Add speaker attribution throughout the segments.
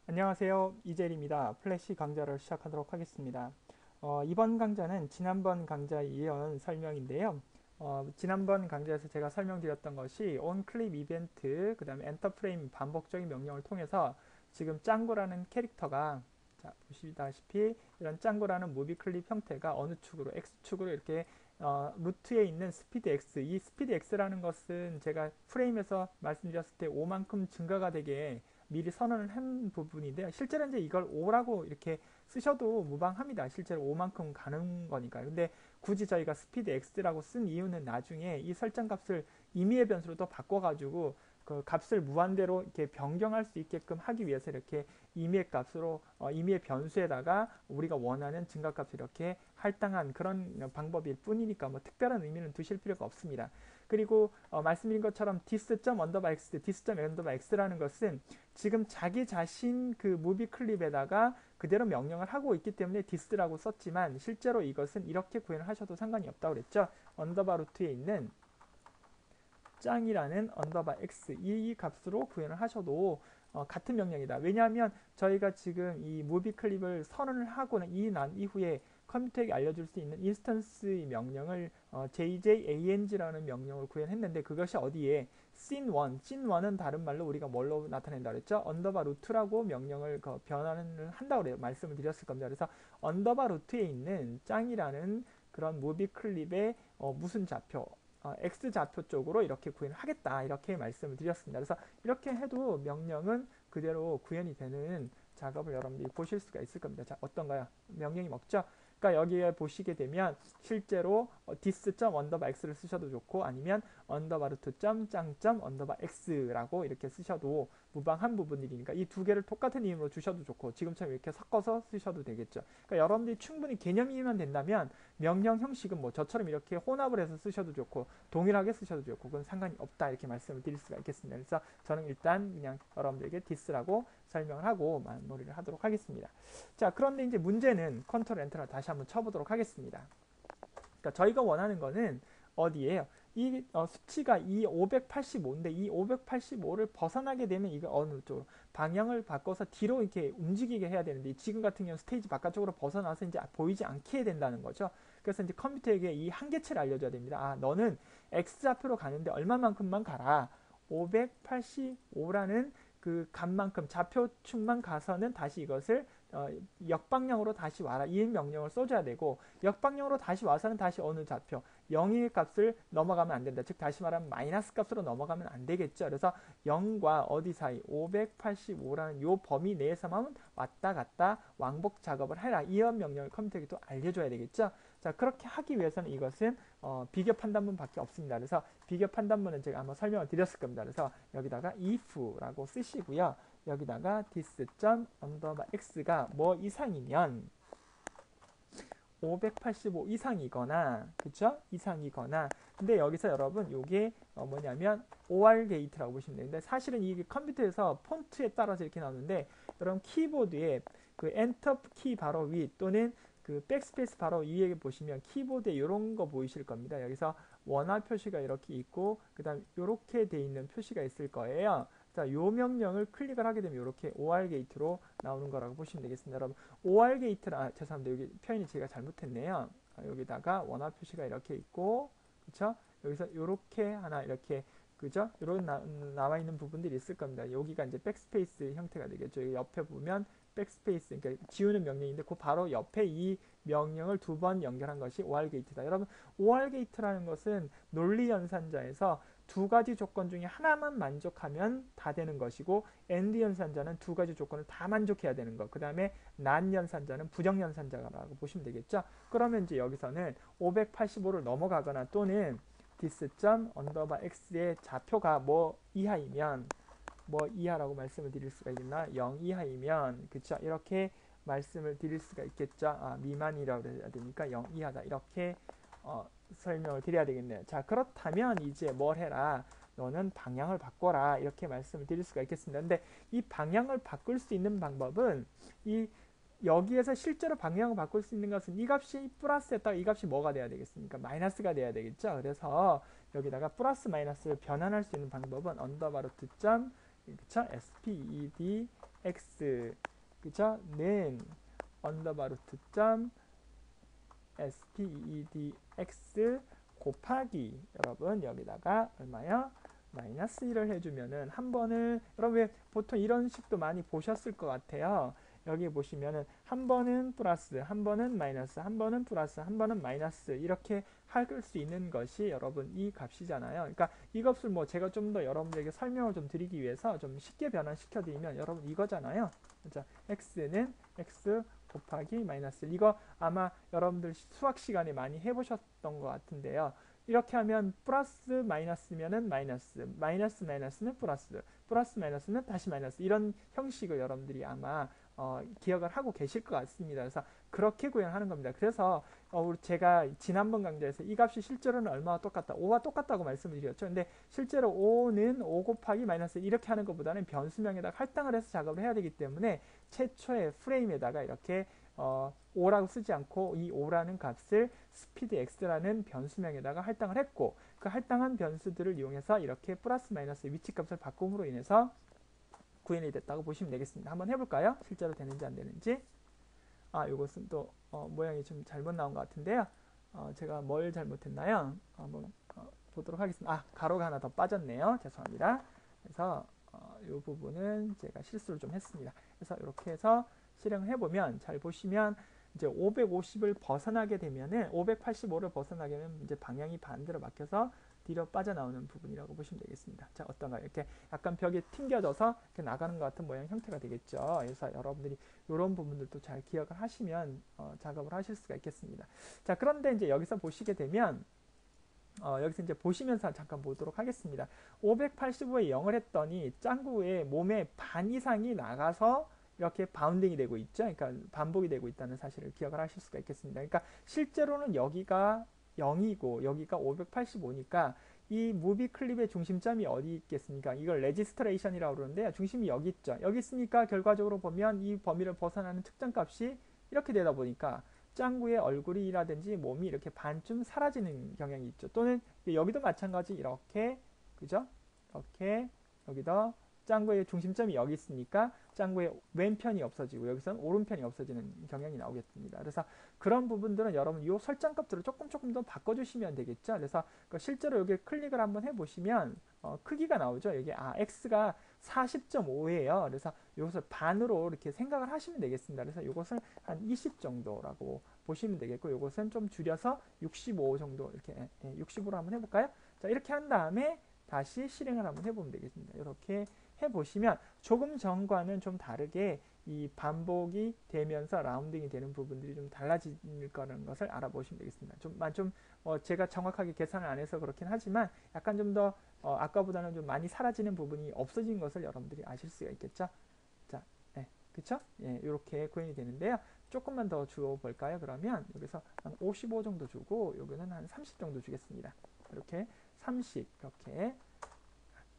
Speaker 1: 안녕하세요. 이재일입니다. 플래시 강좌를 시작하도록 하겠습니다. 이번 강좌는 지난번 강좌에 이어온 설명인데요. 지난번 강좌에서 제가 설명드렸던 것이 onClip 이벤트, 그 다음에 엔터프레임 반복적인 명령을 통해서 지금 짱구라는 캐릭터가 자, 보시다시피 이런 짱구라는 무비 클립 형태가 어느 축으로, X축으로 이렇게 루트에 있는 스피드 X, 이 스피드 X라는 것은 제가 프레임에서 말씀드렸을 때 5만큼 증가가 되게 미리 선언을 한 부분인데요. 실제로 이제 이걸 5라고 이렇게 쓰셔도 무방합니다. 실제로 5만큼 가는 거니까요. 근데 굳이 저희가 스피드 X라고 쓴 이유는 나중에 이 설정 값을 임의의 변수로 또 바꿔가지고 그 값을 무한대로 이렇게 변경할 수 있게끔 하기 위해서 이렇게 임의의 값으로 임의의 변수에다가 우리가 원하는 증가값을 이렇게 할당한 그런 방법일 뿐이니까 뭐 특별한 의미는 두실 필요가 없습니다. 그리고 말씀드린 것처럼 dis._x, dis._x라는 것은 지금 자기 자신 그 무비 클립에다가 그대로 명령을 하고 있기 때문에 dis라고 썼지만 실제로 이것은 이렇게 구현을 하셔도 상관이 없다고 그랬죠. 언더바 루트에 있는 짱이라는 언더바 x 이 값으로 구현을 하셔도 같은 명령이다. 왜냐하면 저희가 지금 이 무비 클립을 선언을 하고는 난 이후에 컴퓨터에게 알려줄 수 있는 인스턴스의 명령을 JJANG라는 명령을 구현했는데 그것이 어디에 scene1은 다른 말로 우리가 뭘로 나타낸다 그랬죠? 언더바 루트라고 명령을 변환을 한다고 그래요. 말씀을 드렸을 겁니다. 그래서 언더바 루트에 있는 짱이라는 그런 무비 클립의 무슨 좌표 X 좌표 쪽으로 이렇게 구현을 하겠다 이렇게 말씀을 드렸습니다. 그래서 이렇게 해도 명령은 그대로 구현이 되는 작업을 여러분들이 보실 수가 있을 겁니다. 자, 어떤가요? 명령이 먹죠? 그러니까 여기에 보시게 되면 실제로 dis._x를 쓰셔도 좋고 아니면 언더바루트 짱 언더바 x라고 이렇게 쓰셔도 무방한 부분이니까 이 두 개를 똑같은 이름으로 주셔도 좋고 지금처럼 이렇게 섞어서 쓰셔도 되겠죠. 그러니까 여러분들이 충분히 개념이면 된다면 명령 형식은 뭐 저처럼 이렇게 혼합을 해서 쓰셔도 좋고 동일하게 쓰셔도 좋고 그건 상관이 없다 이렇게 말씀을 드릴 수가 있겠습니다. 그래서 저는 일단 그냥 여러분들에게 디스라고 설명을 하고 마무리를 하도록 하겠습니다. 자, 그런데 이제 문제는 컨트롤 엔터를 다시 한번 쳐보도록 하겠습니다. 그러니까 저희가 원하는 거는 어디예요? 이 수치가 이 585인데 이 585를 벗어나게 되면 이거 어느 쪽으로 방향을 바꿔서 뒤로 이렇게 움직이게 해야 되는데 지금 같은 경우 스테이지 바깥쪽으로 벗어나서 이제 보이지 않게 된다는 거죠. 그래서 이제 컴퓨터에게 이 한계치를 알려줘야 됩니다. 아, 너는 X좌표로 가는데 얼마만큼만 가라. 585라는 그 값만큼 좌표축만 가서는 다시 이것을 역방향으로 다시 와라 이 명령을 써줘야 되고 역방향으로 다시 와서는 다시 어느 좌표 0의 값을 넘어가면 안 된다. 즉 다시 말하면 마이너스 값으로 넘어가면 안 되겠죠. 그래서 0과 어디 사이 585라는 요 범위 내에서만 왔다 갔다 왕복 작업을 해라. 이런 명령을 컴퓨터에게 또 알려줘야 되겠죠. 자, 그렇게 하기 위해서는 이것은 비교 판단문 밖에 없습니다. 그래서 비교 판단문은 제가 한번 설명을 드렸을 겁니다. 그래서 여기다가 if라고 쓰시고요. 여기다가 dis._x가 뭐 이상이면 585 이상이거나 그쵸? 이상이거나 근데 여기서 여러분 요게 뭐냐면 OR 게이트라고 보시면 되는데 사실은 이게 컴퓨터에서 폰트에 따라서 이렇게 나오는데 여러분 키보드에 그 엔터 키 바로 위 또는 그 백스페이스 바로 위에 보시면 키보드에 이런 거 보이실 겁니다. 여기서 원화 표시가 이렇게 있고 그 다음 이렇게 돼 있는 표시가 있을 거예요. 자, 요 명령을 클릭을 하게 되면 이렇게 OR 게이트로 나오는 거라고 보시면 되겠습니다. 여러분, OR 게이트라, 죄송합니다. 여기 표현이 제가 잘못했네요. 여기다가 원화 표시가 이렇게 있고, 그쵸? 여기서 이렇게 하나, 이렇게, 그죠? 이런 나와 있는 부분들이 있을 겁니다. 여기가 이제 백스페이스 형태가 되겠죠. 여기 옆에 보면 백스페이스, 그러니까 지우는 명령인데, 그 바로 옆에 이 명령을 두 번 연결한 것이 OR 게이트다. 여러분, OR 게이트라는 것은 논리 연산자에서 두 가지 조건 중에 하나만 만족하면 다 되는 것이고 AND 연산자는 두 가지 조건을 다 만족해야 되는 것. 그 다음에 NAND 연산자는 부정 연산자라고 보시면 되겠죠. 그러면 이제 여기서는 585를 넘어가거나 또는 dis._x의 좌표가 뭐 이하이면 뭐 이하라고 말씀을 드릴 수가 있나 0 이하이면 그쵸 이렇게 말씀을 드릴 수가 있겠죠. 아, 미만이라고 해야 되니까 0 이하다 이렇게 설명을 드려야 되겠네요. 자, 그렇다면 이제 뭘 해라. 너는 방향을 바꿔라. 이렇게 말씀을 드릴 수가 있겠습니다. 근데 이 방향을 바꿀 수 있는 방법은 이 여기에서 실제로 방향을 바꿀 수 있는 것은 이 값이 플러스였다가 이 값이 뭐가 돼야 되겠습니까? 마이너스가 돼야 되겠죠. 그래서 여기다가 플러스 마이너스를 변환할 수 있는 방법은 언더바루트 점 그쵸? sped x 그죠? 는 언더바 루트 점 speedx 곱하기 여러분 여기다가 얼마요? 마이너스 1을 해주면은 한 번은 여러분 보통 이런 식도 많이 보셨을 것 같아요. 여기 보시면은 한 번은 플러스, 한 번은 마이너스, 한 번은 플러스, 한 번은 마이너스 이렇게 할 수 있는 것이 여러분 이 값이잖아요. 그러니까 이 값을 뭐 제가 좀 더 여러분들에게 설명을 좀 드리기 위해서 좀 쉽게 변환시켜 드리면 여러분 이거잖아요. 자, x는 x 곱하기 마이너스 1. 이거 아마 여러분들 수학 시간에 많이 해보셨던 것 같은데요. 이렇게 하면 플러스 마이너스면은 마이너스, 마이너스 마이너스는 플러스, 플러스 마이너스는 다시 마이너스 이런 형식을 여러분들이 아마 기억을 하고 계실 것 같습니다. 그래서 그렇게 구현하는 겁니다. 그래서 제가 지난번 강좌에서 이 값이 실제로는 얼마와 똑같다? 5와 똑같다고 말씀을 드렸죠. 근데 실제로 5는 5 곱하기 마이너스 이렇게 하는 것보다는 변수명에다가 할당을 해서 작업을 해야 되기 때문에 최초의 프레임에다가 이렇게 5라고 쓰지 않고 이 5라는 값을 speed x라는 변수명에다가 할당을 했고 그 할당한 변수들을 이용해서 이렇게 플러스 마이너스 위치값을 바꿈으로 인해서 구현이 됐다고 보시면 되겠습니다. 한번 해볼까요? 실제로 되는지 안 되는지. 이것은 또 모양이 좀 잘못 나온 것 같은데요. 제가 뭘 잘못했나요? 한번 보도록 하겠습니다. 가로가 하나 더 빠졌네요. 죄송합니다. 그래서 이 부분은 제가 실수를 좀 했습니다. 그래서 이렇게 해서 실행을 해보면 잘 보시면 이제 550을 벗어나게 되면은 585를 벗어나게 되면 이제 방향이 반대로 막혀서 뒤로 빠져나오는 부분이라고 보시면 되겠습니다. 자, 어떤가요? 이렇게 약간 벽에 튕겨져서 이렇게 나가는 것 같은 모양 형태가 되겠죠. 그래서 여러분들이 이런 부분들도 잘 기억을 하시면 작업을 하실 수가 있겠습니다. 자, 그런데 이제 여기서 보시게 되면 여기서 이제 보시면서 잠깐 보도록 하겠습니다. 585에 0을 했더니 짱구의 몸의 반 이상이 나가서 이렇게 바운딩이 되고 있죠. 그러니까 반복이 되고 있다는 사실을 기억을 하실 수가 있겠습니다. 그러니까 실제로는 여기가 0이고 여기가 585니까 이 무비 클립의 중심점이 어디 있겠습니까? 이걸 레지스트레이션이라고 그러는데요. 중심이 여기 있죠. 여기 있으니까 결과적으로 보면 이 범위를 벗어나는 측정값이 이렇게 되다 보니까 짱구의 얼굴이라든지 몸이 이렇게 반쯤 사라지는 경향이 있죠. 또는 여기도 마찬가지 이렇게 그죠? 이렇게 여기도 짱구의 중심점이 여기 있으니까 짱구의 왼편이 없어지고 여기서는 오른편이 없어지는 경향이 나오겠습니다. 그래서 그런 부분들은 여러분 이 설정값들을 조금 더 바꿔주시면 되겠죠. 그래서 실제로 여기 클릭을 한번 해보시면 크기가 나오죠. 여기 x가 40.5예요. 그래서 이것을 반으로 이렇게 생각을 하시면 되겠습니다. 그래서 이것을 한 20 정도라고 보시면 되겠고 이것은 좀 줄여서 65 정도 이렇게 65로 한번 해볼까요? 자, 이렇게 한 다음에 다시 실행을 한번 해보면 되겠습니다. 이렇게 해보시면 조금 전과는 좀 다르게 이 반복이 되면서 라운딩이 되는 부분들이 좀 달라질 거라는 것을 알아보시면 되겠습니다. 좀 제가 정확하게 계산을 안 해서 그렇긴 하지만 약간 좀 더 아까보다는 좀 많이 사라지는 부분이 없어진 것을 여러분들이 아실 수가 있겠죠. 자, 그쵸? 이렇게 구현이 되는데요. 조금만 더 주어볼까요? 그러면 여기서 한 55 정도 주고 여기는 한 30 정도 주겠습니다. 이렇게 30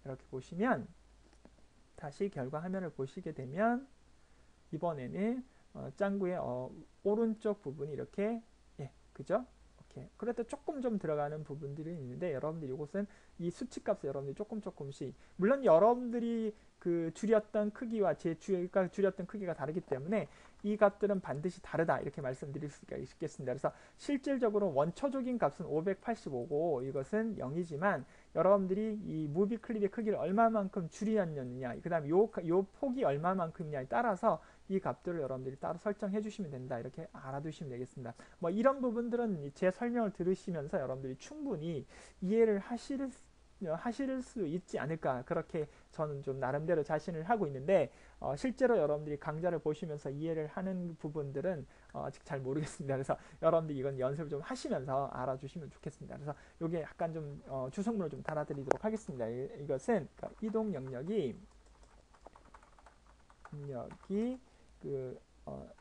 Speaker 1: 이렇게 보시면 다시 결과 화면을 보시게 되면 이번에는 짱구의 오른쪽 부분이 이렇게 그죠? 그래도 조금 좀 들어가는 부분들이 있는데 여러분들 이것은 이 수치값을 여러분들이 조금씩 물론 여러분들이 그 줄였던 크기와 제 줄였던 크기가 다르기 때문에 이 값들은 반드시 다르다 이렇게 말씀드릴 수가 있겠습니다. 그래서 실질적으로 원초적인 값은 585고 이것은 0이지만 여러분들이 이 무비 클립의 크기를 얼마만큼 줄였느냐 그 다음 요 폭이 얼마만큼이냐에 따라서 이 값들을 여러분들이 따로 설정해 주시면 된다 이렇게 알아두시면 되겠습니다. 뭐 이런 부분들은 제 설명을 들으시면서 여러분들이 충분히 이해를 하실 수 있지 않을까 그렇게 저는 좀 나름대로 자신을 하고 있는데 실제로 여러분들이 강좌를 보시면서 이해를 하는 부분들은 아직 잘 모르겠습니다. 그래서 여러분들이 이건 연습을 좀 하시면서 알아주시면 좋겠습니다. 그래서 이게 약간 좀 주석문을 좀 달아드리도록 하겠습니다. 이것은 그러니까 이동 영역이 그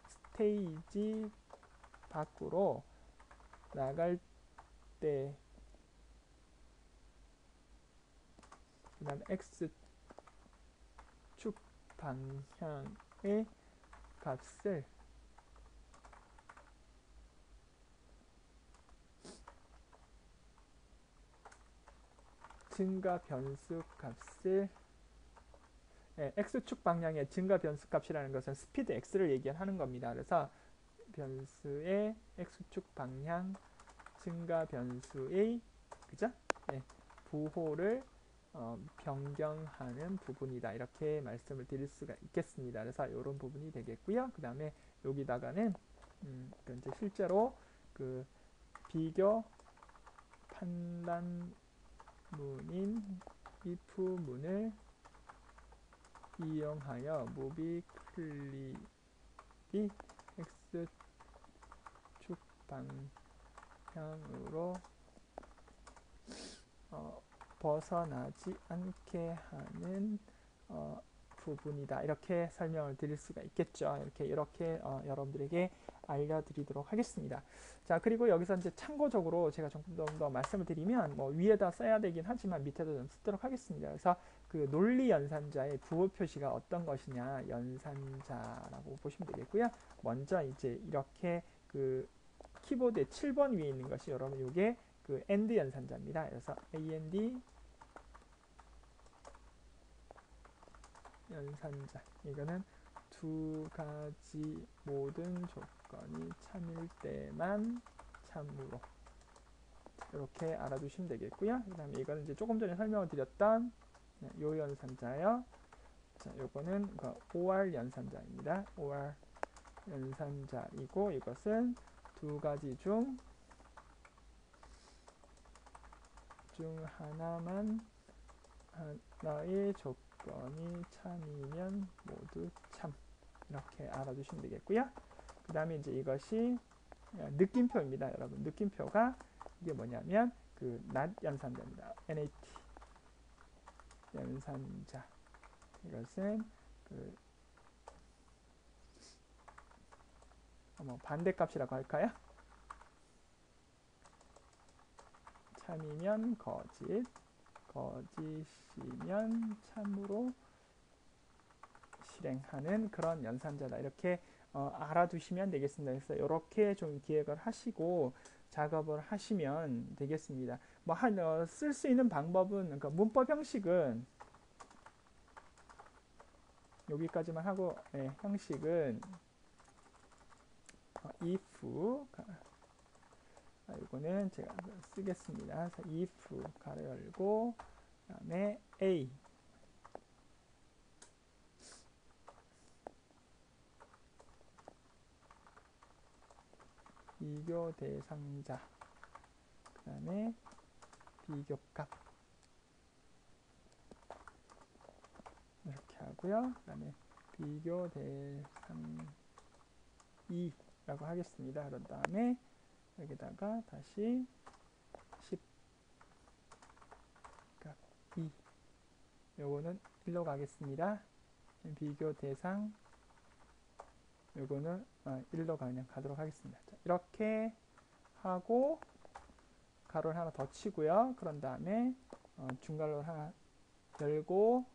Speaker 1: 스테이지 밖으로 나갈 때 그 다음 X축 방향의 값을 증가 변수 값을 x축 방향의 증가 변수 값이라는 것은 스피드 x를 얘기하는 겁니다. 그래서 변수의 x축 방향 증가 변수의 그죠? 부호를 변경하는 부분이다. 이렇게 말씀을 드릴 수가 있겠습니다. 그래서 이런 부분이 되겠고요. 그 다음에 여기다가는 이제 실제로 그 비교 판단문인 if 문을 이용하여 무비 클립이 x축 방향으로 벗어나지 않게 하는 부분이다. 이렇게 설명을 드릴 수가 있겠죠. 이렇게 여러분들에게 알려드리도록 하겠습니다. 자, 그리고 여기서 이제 참고적으로 제가 조금 더 말씀을 드리면 뭐 위에다 써야 되긴 하지만 밑에도 좀 쓰도록 하겠습니다. 그래서 그 논리 연산자의 부호 표시가 어떤 것이냐, 연산자라고 보시면 되겠고요. 먼저 이제 이렇게 그 키보드의 7번 위에 있는 것이 여러분 이게 그 AND 연산자입니다. 그래서 AND 연산자, 이거는 두 가지 모든 조건이 참일 때만 참으로, 이렇게 알아두시면 되겠고요. 그 다음에 이거는 이제 조금 전에 설명을 드렸던 요 연산자요. 자, 요거는 OR 연산자입니다. OR 연산자이고, 이것은 두 가지 중 하나의 조건이 참이면 모두 참, 이렇게 알아두시면 되겠고요. 그 다음에 이제 이것이 느낌표입니다. 여러분, 느낌표가 이게 뭐냐면 그 not 연산자입니다. NAT 연산자. 이것은 그 반대값이라고 할까요? 참이면 거짓, 거짓이면 참으로 실행하는 그런 연산자다. 이렇게 알아두시면 되겠습니다. 그래서 이렇게 좀 기획을 하시고 작업을 하시면 되겠습니다. 뭐 쓸 수 있는 방법은, 그러니까 문법 형식은 여기까지만 하고, 형식은 if, 이거는 제가 쓰겠습니다. if 가로 열고, 그 다음에 a 비교 대상자, 그 다음에 비교값, 이렇게 하고요. 그 다음에 비교 대상 2라고 하겠습니다. 그런 다음에 여기다가 다시 10값 2, 요거는 1로 가겠습니다. 비교 대상, 요거는 1로 그냥 가도록 하겠습니다. 자, 이렇게 하고 가로를 하나 더 치고요. 그런 다음에 중괄호를 하나 열고,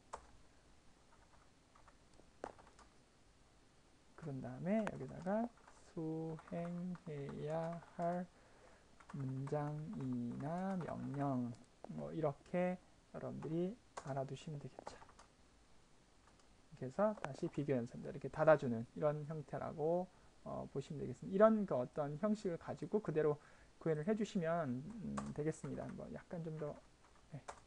Speaker 1: 그런 다음에 여기다가 수행해야 할 문장이나 명령, 뭐 이렇게 여러분들이 알아두시면 되겠죠. 이렇게 해서 다시 비교 연산자 이렇게 닫아주는 이런 형태라고 보시면 되겠습니다. 이런 어떤 형식을 가지고 그대로 구현을 해주시면 되겠습니다. 뭐 약간 좀 더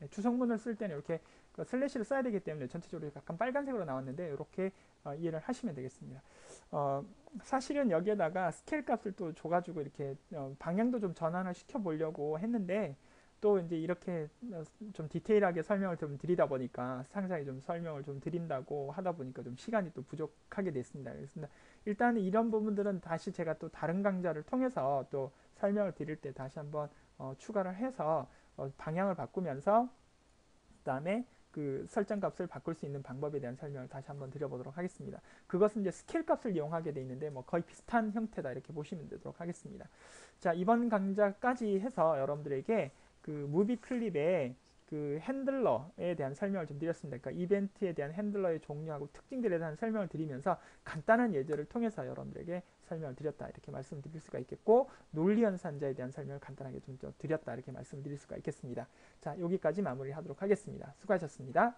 Speaker 1: 주성문을 쓸 때는 이렇게 슬래시를 써야 되기 때문에 전체적으로 약간 빨간색으로 나왔는데 이렇게 이해를 하시면 되겠습니다. 사실은 여기에다가 스케일 값을 또 줘가지고 이렇게 방향도 좀 전환을 시켜보려고 했는데, 또 이제 이렇게 좀 디테일하게 설명을 좀 드리다 보니까, 상세하게 좀 설명을 좀 드린다고 하다 보니까 좀 시간이 또 부족하게 됐습니다. 그래서 일단 이런 부분들은 다시 제가 또 다른 강좌를 통해서 또 설명을 드릴 때 다시 한번 추가를 해서 방향을 바꾸면서, 그 다음에 그 설정 값을 바꿀 수 있는 방법에 대한 설명을 다시 한번 드려보도록 하겠습니다. 그것은 이제 스케일 값을 이용하게 돼 있는데 뭐 거의 비슷한 형태다, 이렇게 보시면 되도록 하겠습니다. 자, 이번 강좌까지 해서 여러분들에게 그 무비 클립의 그 핸들러에 대한 설명을 좀 드렸습니다. 그러니까 이벤트에 대한 핸들러의 종류하고 특징들에 대한 설명을 드리면서 간단한 예제를 통해서 여러분들에게 설명을 드렸다, 이렇게 말씀드릴 수가 있겠고, 논리 연산자에 대한 설명을 간단하게 좀 드렸다, 이렇게 말씀드릴 수가 있겠습니다. 자, 여기까지 마무리하도록 하겠습니다. 수고하셨습니다.